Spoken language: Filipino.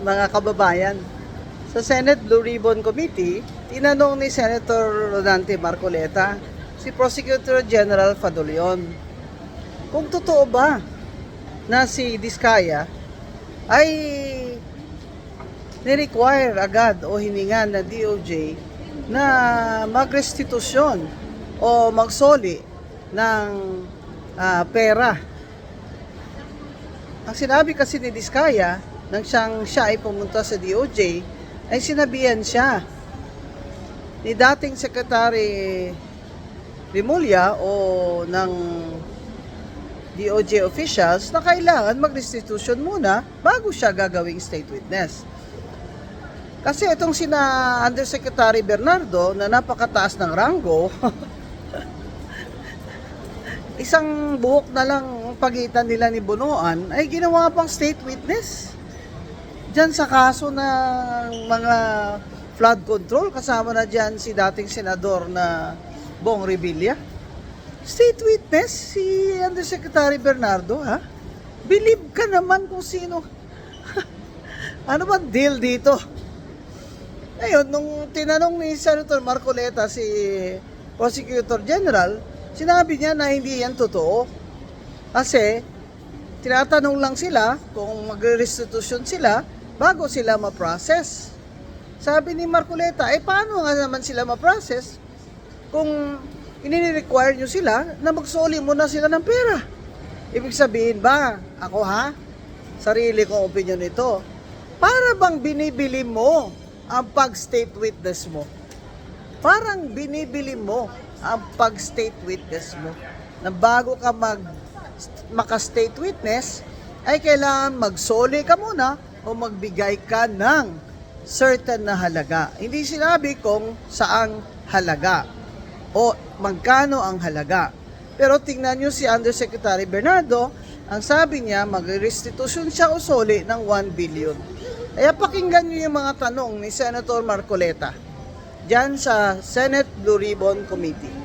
mga kababayan. Sa Senate Blue Ribbon Committee, tinanong ni Senator Rodante Marcoleta si Prosecutor General Fadolion kung totoo ba na si Diskaya ay ni-require agad o hiningan na DOJ na magrestitusyon o magsoli ng pera. Ang sinabi kasi ni Diskaya nang siya ay pumunta sa DOJ ay sinabihan siya ni dating Secretary Rimulya o ng DOJ officials na kailangan mag-restitution muna bago siya gagawing state witness. Kasi itong sina Undersecretary Bernardo na napakataas ng ranggo, isang buhok na lang ang pagitan nila ni Bunuan ay ginawa pang state witness. Diyan sa kaso ng mga flood control, kasama na diyan si dating senador na Bong Revilla. State witness si Undersecretary Bernardo, ha? Believe ka naman kung sino. Ano ba deal dito? Ngayon, nung tinanong ni Senator Marcoleta si Prosecutor General, sinabi niya na hindi yan totoo. Kasi, tinatanong lang sila kung mag-restitution sila bago sila ma-process. Sabi ni Marcoleta, paano nga naman sila ma-process kung ini-require nyo sila na magsoli muna sila ng pera? Ibig sabihin ba, ako sarili kong opinion ito, para bang binibili mo ang pag-state witness mo? Parang binibili mo ang pag-state witness mo. Na bago ka maka-state witness, ay kailangan magsoli ka muna o magbigay ka ng certain na halaga. Hindi sinabi kung saang halaga o magkano ang halaga. Pero tingnan nyo si Undersecretary Bernardo, ang sabi niya, mag-restitution siya o soli ng 1 billion. Kaya pakinggan nyo yung mga tanong ni Senator Marcoleta dyan sa Senate Blue Ribbon Committee.